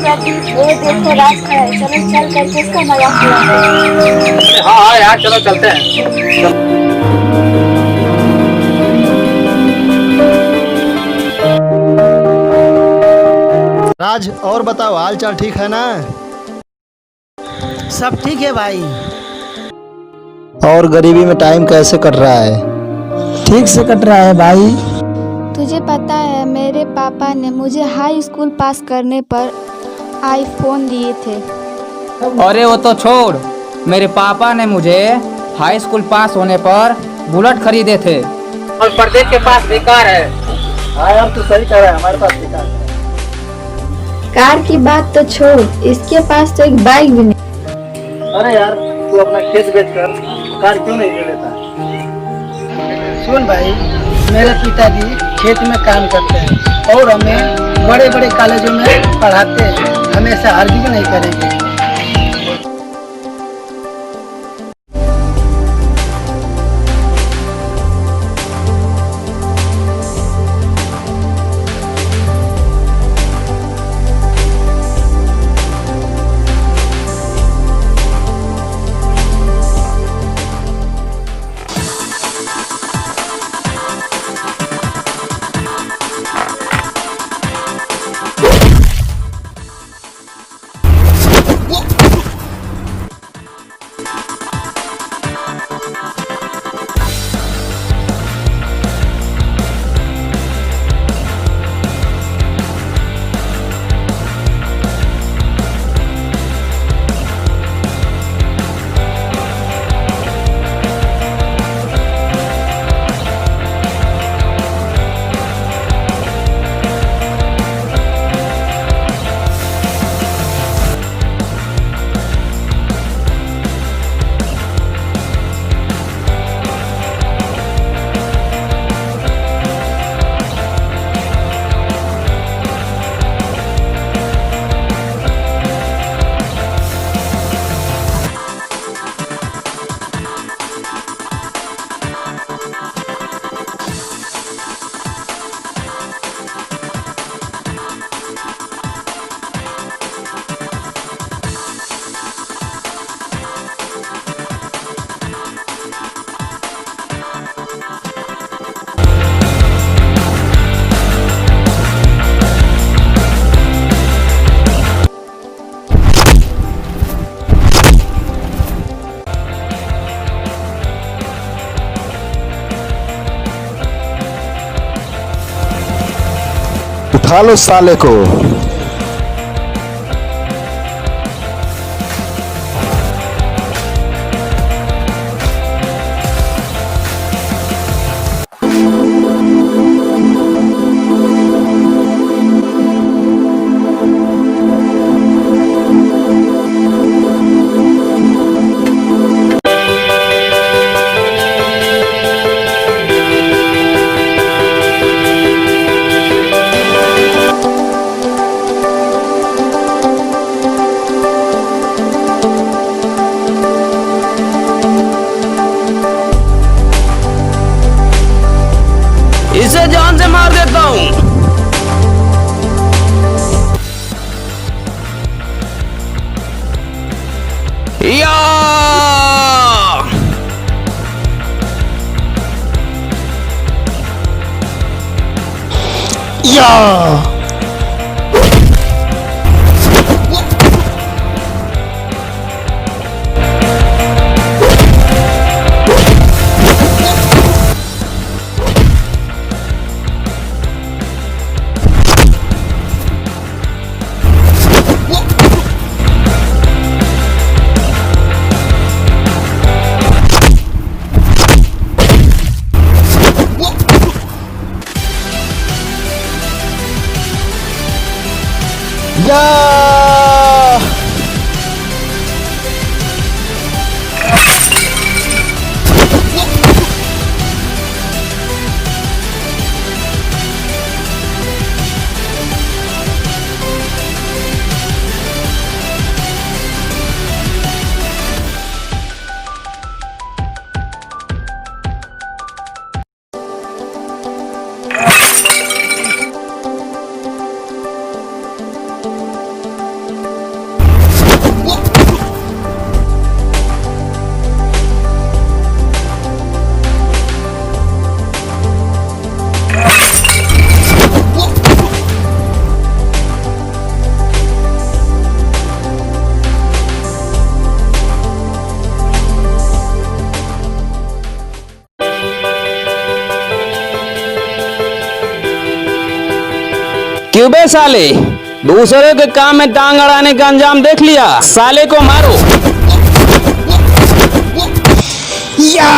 प्रतीक, वो देखो राज खड़ा है, चलो चल करके उसका मजाक उड़ाते हैं। हाँ हाँ यार, चलो चलते हैं। राज, और बताओ, हाल चाल ठीक है ना? सब ठीक है भाई। और गरीबी में टाइम कैसे कट रहा है? ठीक से कट रहा है भाई। तुझे पता है मेरे पापा ने मुझे हाई स्कूल पास करने पर आईफोन दिए थे। अरे वो तो छोड़, मेरे पापा ने मुझे हाई स्कूल पास होने पर बुलेट खरीदे थे। और प्रदीप के पास बेकार है। हाँ यार, तू सही कह रहा है, हमारे पास बेकार है। कार की बात तो छोड़, इसके पास तो एक बाइक भी नहीं। अरे यार, तू अपना खेत बेच कर कार क्यों नहीं ले लेता? सुन भाई, मेरे पिताजी खेत में काम करते हैं और हमें बड़े बड़े कॉलेजों में पढ़ाते हैं। हमेशा आर्ग्यू नहीं करेंगे। उठा लो साले को। इसे जान से मार देता हूँ। या या बे साले, दूसरों के काम में टांग अड़ाने का अंजाम देख लिया, साले को मारो। या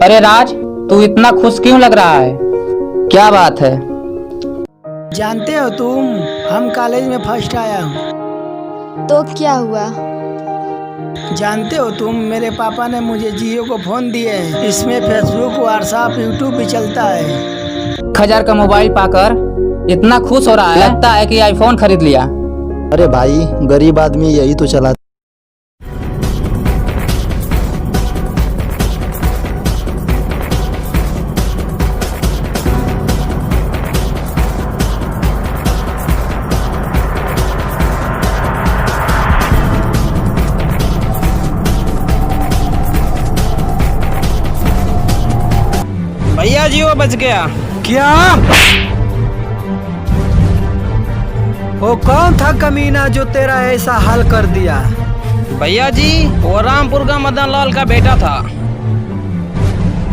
अरे राज, तू इतना खुश क्यों लग रहा है? क्या बात है? जानते हो तुम, हम कॉलेज में फर्स्ट आया हूँ। तो क्या हुआ? जानते हो तुम, मेरे पापा ने मुझे जियो को फोन दिए हैं। इसमें फेसबुक, व्हाट्सएप, यूट्यूब भी चलता है। 1000 का मोबाइल पाकर इतना खुश हो रहा है, लगता है कि आईफोन खरीद लिया। अरे भाई, गरीब आदमी यही तो चला। भैया जी वो बच गया। क्या? वो कौन था कमीना जो तेरा ऐसा हाल कर दिया? भैया जी वो रामपुर का मदन लाल का बेटा था।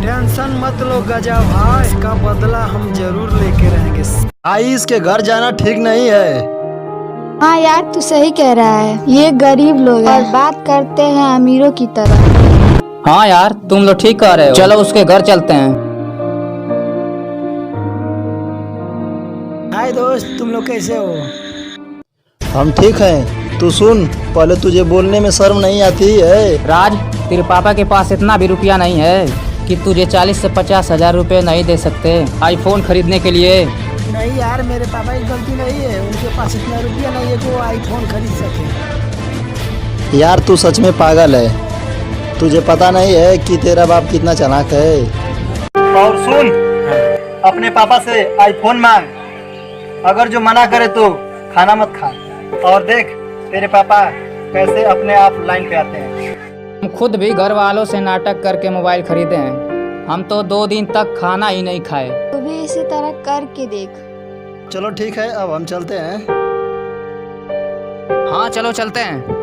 टेंशन मत लो गजा भाई, इसका बदला हम जरूर लेके रहेंगे। भाई, इसके घर जाना ठीक नहीं है। हाँ यार, तू सही कह रहा है। ये गरीब लोग हैं और बात करते हैं अमीरों की तरह। हाँ यार, तुम लोग ठीक कह रहे हो। चलो उसके घर चलते हैं। हाय दोस्त, तुम लोग कैसे हो? हम ठीक हैं। तू सुन, पहले तुझे बोलने में शर्म नहीं आती है? राज, तेरे पापा के पास इतना भी रुपया नहीं है कि तुझे 40 से 50 हजार रुपए नहीं दे सकते आईफोन खरीदने के लिए। नहीं यार, मेरे पापा की गलती नहीं है। उनके पास इतना रुपया नहीं है कि वो आईफोन खरीद सके। यार, तू सच में पागल है। तुझे पता नहीं है कि तेरा बाप कितना चालाक है। और सुन, अपने पापा से आईफोन मांग। अगर जो मना करे तो खाना मत खा। और देख, तेरे पापा कैसे अपने आप लाइन पे आते हैं। हम खुद भी घर वालों से नाटक करके मोबाइल खरीदे हैं। हम तो 2 दिन तक खाना ही नहीं खाए। तू भी इसी तरह करके देख। चलो ठीक है, अब हम चलते हैं। हाँ चलो चलते हैं।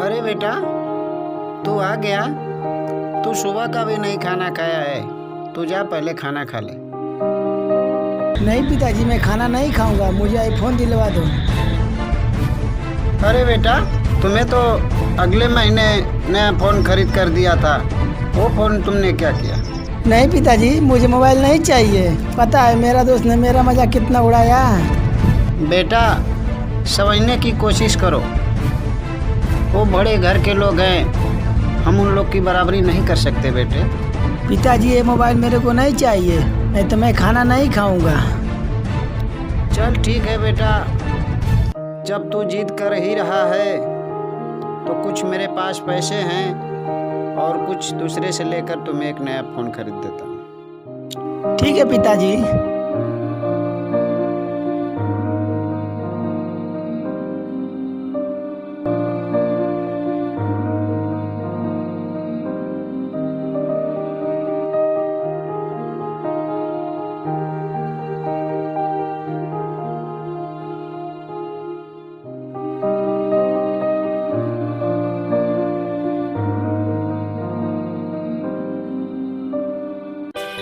अरे बेटा, तू आ गया। तू सुबह का भी नहीं खाना खाया है। तू जा पहले खाना खा ले। नहीं पिताजी, मैं खाना नहीं खाऊंगा। मुझे आईफोन दिलवा दो। अरे बेटा, तुम्हें तो अगले महीने नया फ़ोन खरीद कर दिया था। वो फ़ोन तुमने क्या किया? नहीं पिताजी, मुझे मोबाइल नहीं चाहिए। पता है मेरा दोस्त ने मेरा मजाक कितना उड़ाया। बेटा, समझने की कोशिश करो। वो बड़े घर के लोग हैं, हम उन लोग की बराबरी नहीं कर सकते बेटे। पिताजी, ये मोबाइल मेरे को नहीं चाहिए, नहीं तो मैं खाना नहीं खाऊंगा। चल ठीक है बेटा, जब तू जिद कर ही रहा है तो कुछ मेरे पास पैसे हैं और कुछ दूसरे से लेकर तुम्हें एक नया फ़ोन खरीद देता हूँ। ठीक है पिताजी।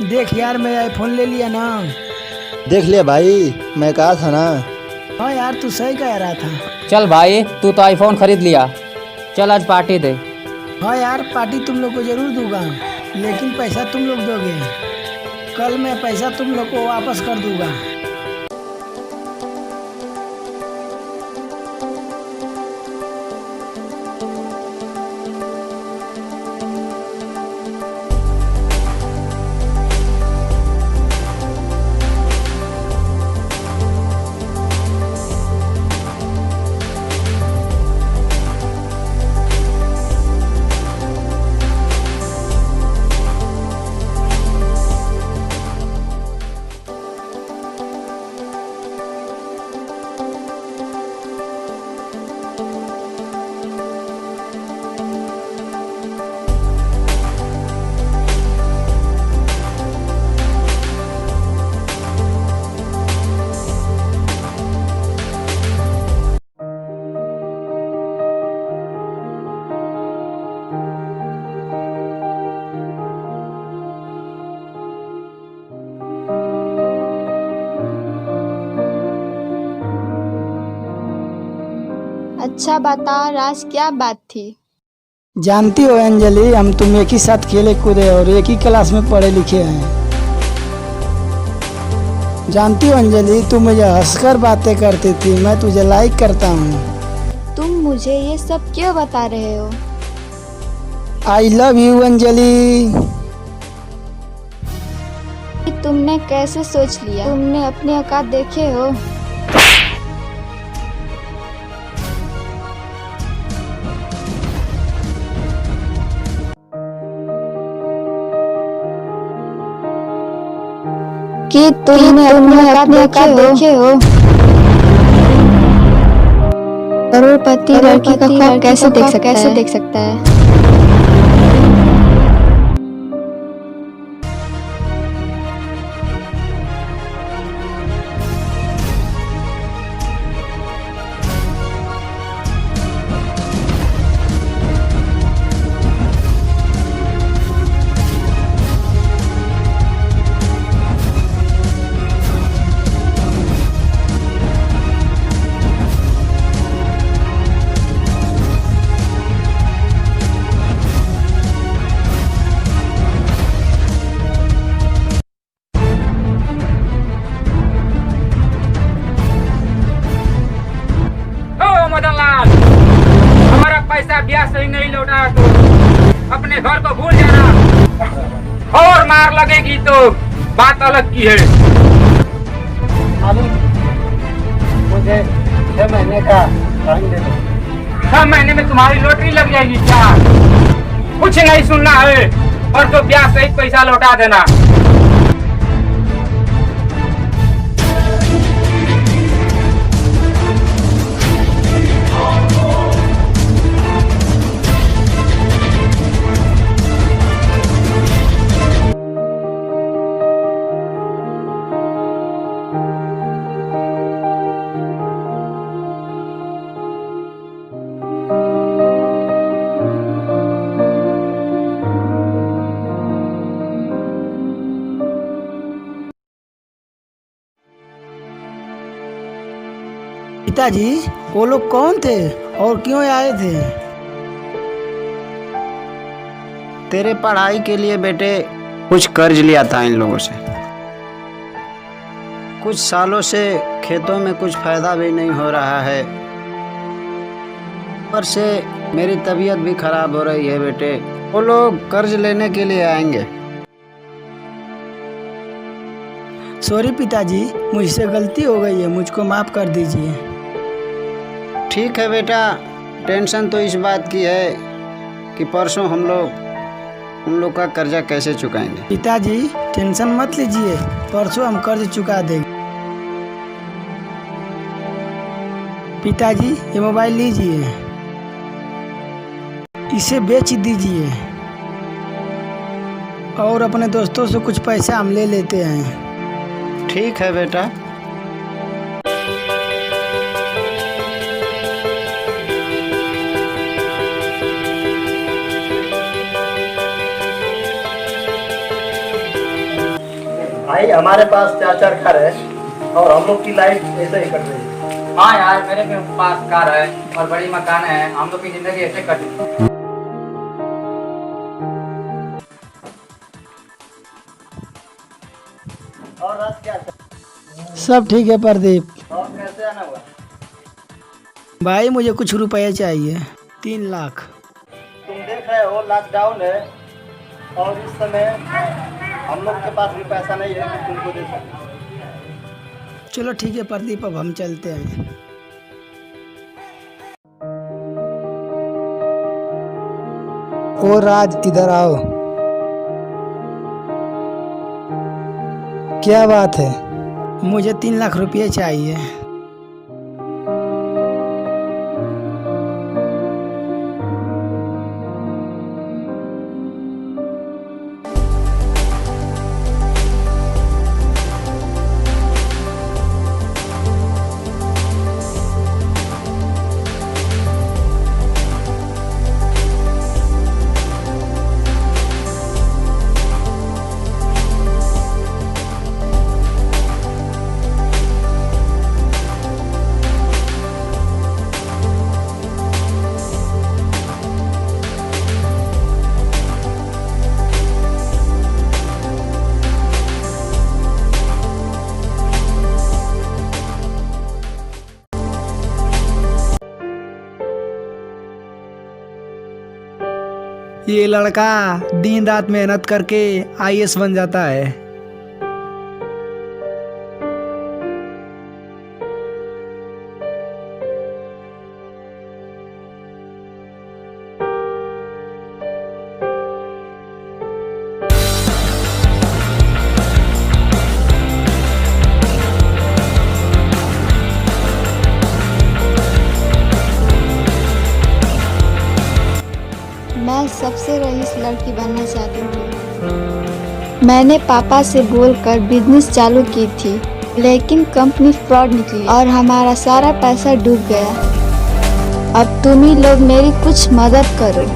देख यार, मैं आईफोन ले लिया ना। देख लिया भाई, मैं कहा था ना। हाँ यार, तू सही कह रहा था। चल भाई, तू तो आईफोन खरीद लिया, चल आज पार्टी दे। हाँ यार, पार्टी तुम लोग को जरूर दूंगा, लेकिन पैसा तुम लोग दोगे। कल मैं पैसा तुम लोग को वापस कर दूंगा। अच्छा बता राज, क्या बात थी? जानती हो अंजलि, हम तुम एक ही साथ खेले कूदे और एक ही क्लास में पढ़े लिखे हैं। जानती हो अंजलि, तुम मुझे हंसकर बातें करती थी, मैं तुझे लाइक करता हूँ। तुम मुझे ये सब क्यों बता रहे हो? I love you Anjali. तुमने कैसे सोच लिया? तुमने अपने औकात देखे हो? कि तुमने अपने औकात देखे हो? करोड़पति लड़की का ख्वाब कैसे देख सकता है? मदन लाल, हमारा पैसा ब्याज सही नहीं लौटा तो अपने घर को भूल जाना, और मार लगेगी तो बात अलग की है। मुझे 6 महीने का टाइम दे दो। 6 महीने में तुम्हारी लॉटरी लग जाएगी क्या? कुछ नहीं सुनना है, और तो ब्याज सहित पैसा लौटा देना। पिताजी, वो लोग कौन थे और क्यों आए थे? तेरे पढ़ाई के लिए बेटे कुछ कर्ज लिया था इन लोगों से। कुछ सालों से खेतों में कुछ फायदा भी नहीं हो रहा है, ऊपर से मेरी तबीयत भी खराब हो रही है बेटे। वो लोग कर्ज लेने के लिए आएंगे। सॉरी पिताजी, मुझसे गलती हो गई है, मुझको माफ कर दीजिए। ठीक है बेटा, टेंशन तो इस बात की है कि परसों हम लोग उन लोग का कर्जा कैसे चुकाएंगे। पिताजी टेंशन मत लीजिए, परसों हम कर्ज चुका देंगे। पिताजी ये मोबाइल लीजिए, इसे बेच दीजिए और अपने दोस्तों से कुछ पैसा हम ले लेते हैं। ठीक है बेटा। भाई हमारे पास 4 कार है और हम लोग की लाइफ ऐसे ही कट रही है। हाँ यार, मेरे के पास कार है और बड़ी मकान है, हम लोग की जिंदगी ऐसे कटी। और रात क्या सब ठीक है प्रदीप। और कैसे आना हुआ? भाई मुझे कुछ रुपए चाहिए, 3 लाख। तुम देख रहे हो लॉकडाउन है और इस समय हम लोग के पास भी पैसा नहीं है कि तुमको दे सकें। चलो ठीक है प्रदीप, अब हम चलते हैं। ओ राज, इधर आओ। क्या बात है? मुझे 3 लाख रुपए चाहिए। ये लड़का दिन रात मेहनत करके IAS बन जाता है। मैं सबसे रईस लड़की बनना चाहती थी। मैंने पापा से बोलकर बिजनेस चालू की थी, लेकिन कंपनी फ्रॉड निकली और हमारा सारा पैसा डूब गया। अब तुम ही लोग मेरी कुछ मदद करो।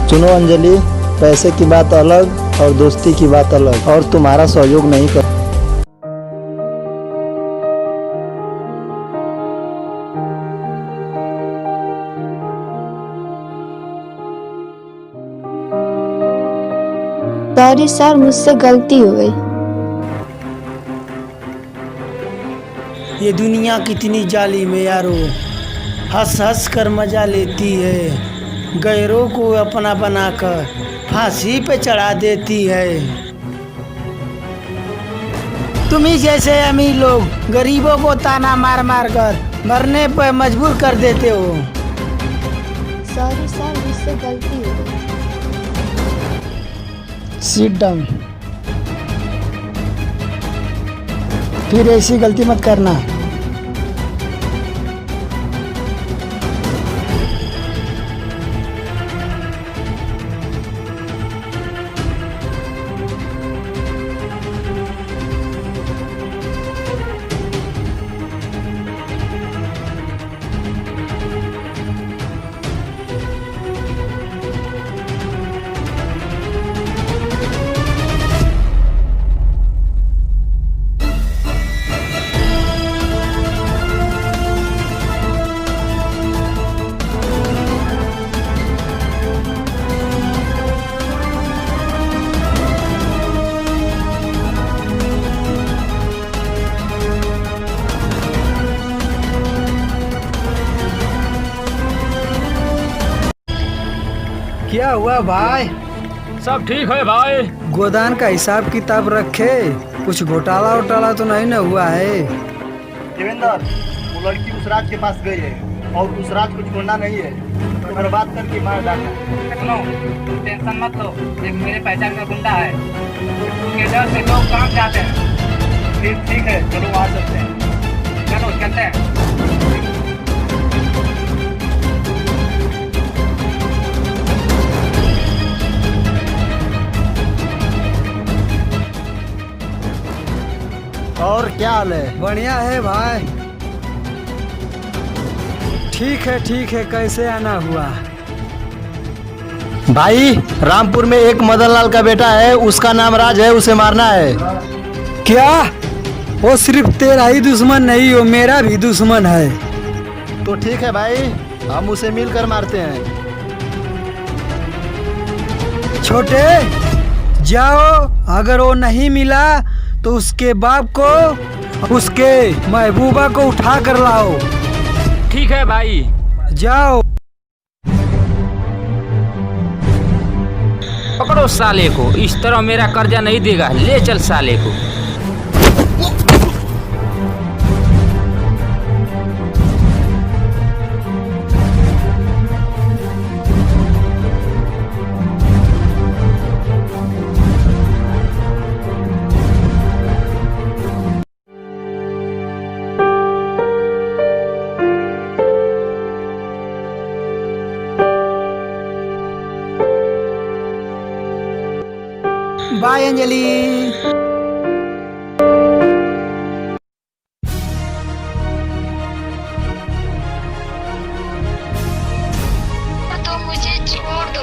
सुनो अंजलि, पैसे की बात अलग और दोस्ती की बात अलग, और तुम्हारा सहयोग नहीं कर। सॉरी सर, मुझसे गलती हो गई। ये दुनिया कितनी जालिम है यारो, हंस हंस कर मजा लेती है, गैरों को अपना बनाकर फांसी पे चढ़ा देती है। तुम ही जैसे अमीर लोग गरीबों को ताना मार मार कर मरने पर मजबूर कर देते हो। सॉरी सर, मुझसे गलती हो गई। Sit down. फिर ऐसी गलती मत करना। क्या हुआ भाई? सब ठीक है भाई। गोदान का हिसाब किताब रखे, कुछ घोटाला वोटाला तो नहीं ना हुआ है? देवेंद्र, वो लड़की उस राज के पास गई है और उस राज को छोड़ना नहीं है, तो हर बात करके मार डालना। सुनो, तुम टेंशन मत लो, एक मेरे पहचान का गुंडा है, उसके डर से लोग काम जाते हैं। ठीक है, चलो वहाँ चलते हैं। चलो चलते हैं। और क्या हाल है? बढ़िया है भाई। ठीक है, कैसे आना हुआ? भाई, रामपुर में एक मदन लाल का बेटा है, उसका नाम राज है, उसे मारना है। क्या? वो सिर्फ तेरा ही दुश्मन नहीं, वो मेरा भी दुश्मन है। तो ठीक है भाई, हम उसे मिलकर मारते हैं। छोटे, जाओ, अगर वो नहीं मिला तो उसके बाप को, उसके महबूबा को उठा कर लाओ। ठीक है भाई। जाओ। पकड़ो साले को, इस तरह मेरा कर्जा नहीं देगा, ले चल साले को। बाय अंजलि। तो मुझे छोड़ दो।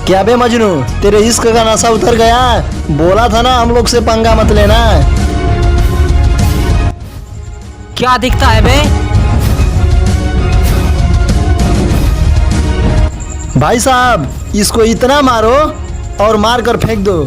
क्या बे मजनू, तेरे इश्क का नशा उतर गया? बोला था ना हम लोग से पंगा मत लेना। क्या दिखता है बे? भाई साहब, इसको इतना मारो और मार कर फेंक दो।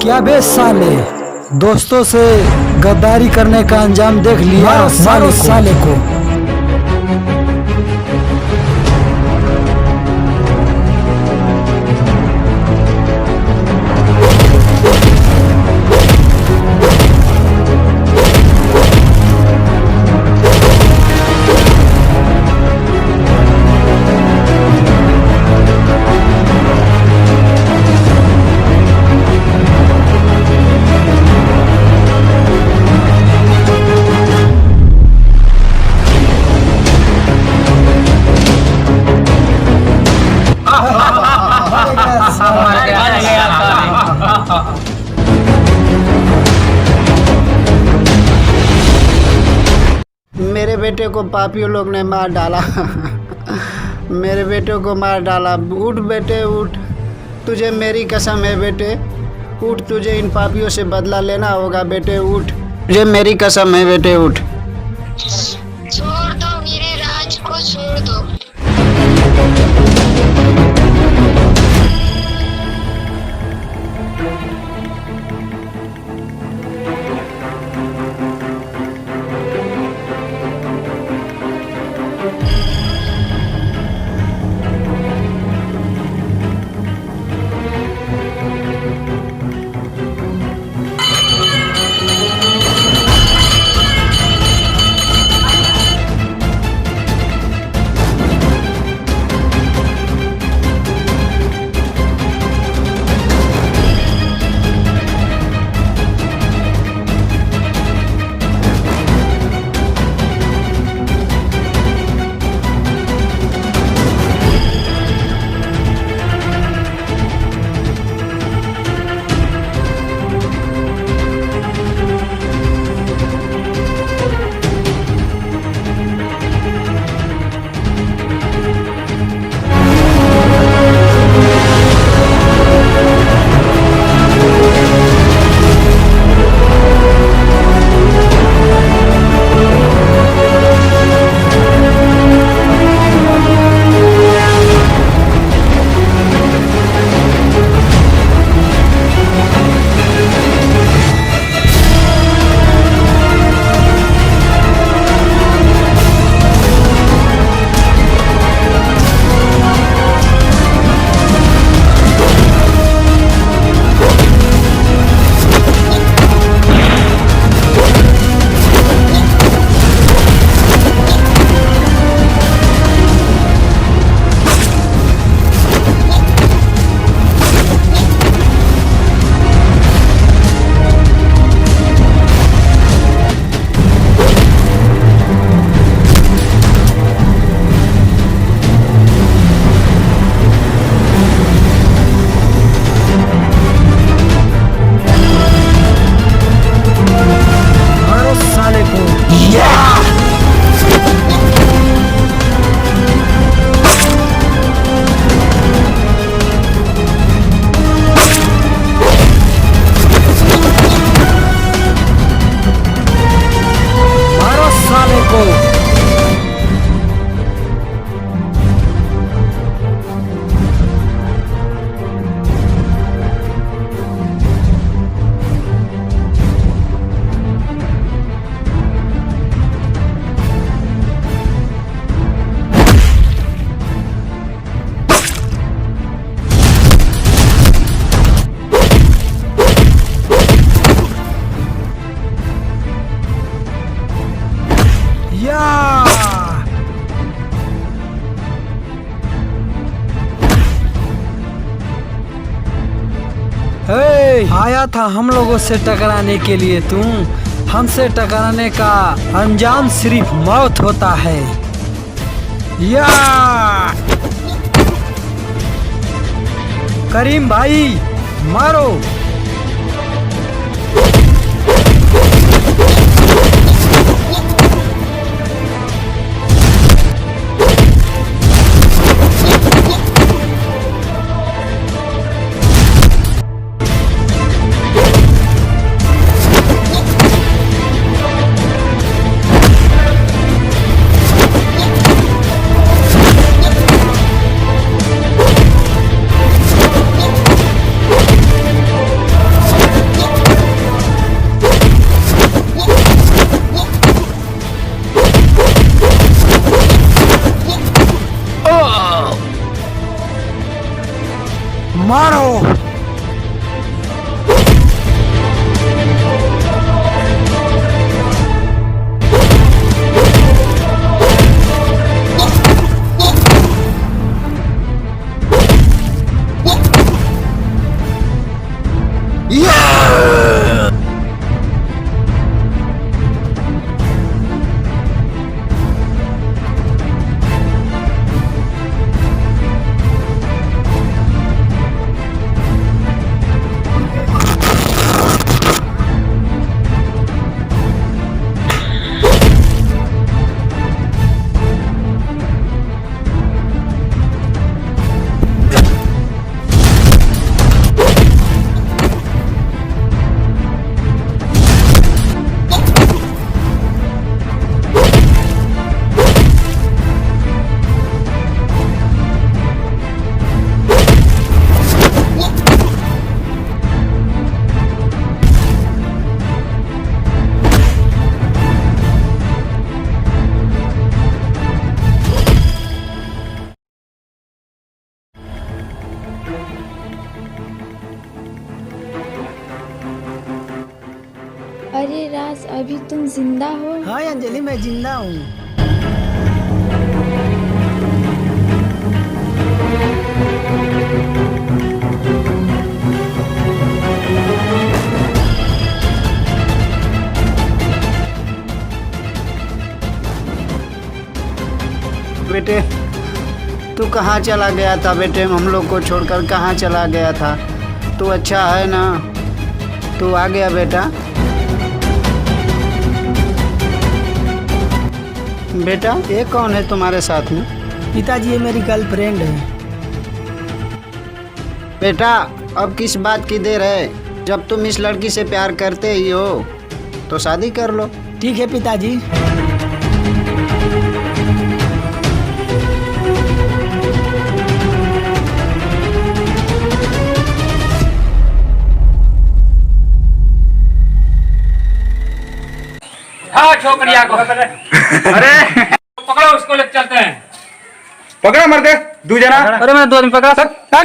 क्या बे साले, दोस्तों से गद्दारी करने का अंजाम देख लिया? मारो साले को। मेरे बेटे को पापियों लोग ने मार डाला। मेरे बेटे को मार डाला। उठ बेटे उठ, तुझे मेरी कसम है बेटे, उठ, तुझे इन पापियों से बदला लेना होगा बेटे, उठ, तुझे मेरी कसम है बेटे, उठ। छोड़ दो मेरे राज को, छोड़ दो। आया था हम लोगों से टकराने के लिए तू। हमसे टकराने का अंजाम सिर्फ मौत होता है। या करीम भाई मारो। मारो। अरे राज, अभी तुम जिंदा हो? हाँ अंजलि, मैं जिंदा हूँ। बेटे तू कहाँ चला गया था बेटे? हम लोग को छोड़कर कहाँ चला गया था? तू अच्छा है ना? तू आ गया बेटा? बेटा ये कौन है तुम्हारे साथ में? पिताजी ये मेरी गर्लफ्रेंड है। बेटा अब किस बात की देर है? जब तुम इस लड़की से प्यार करते ही हो तो शादी कर लो। ठीक है पिताजी। हाँ छोकरिया को अरे पकड़ो, उसको ले चलते हैं। पकड़ा मर दे दू जना। अरे मैं 2 आदमी पकड़ा।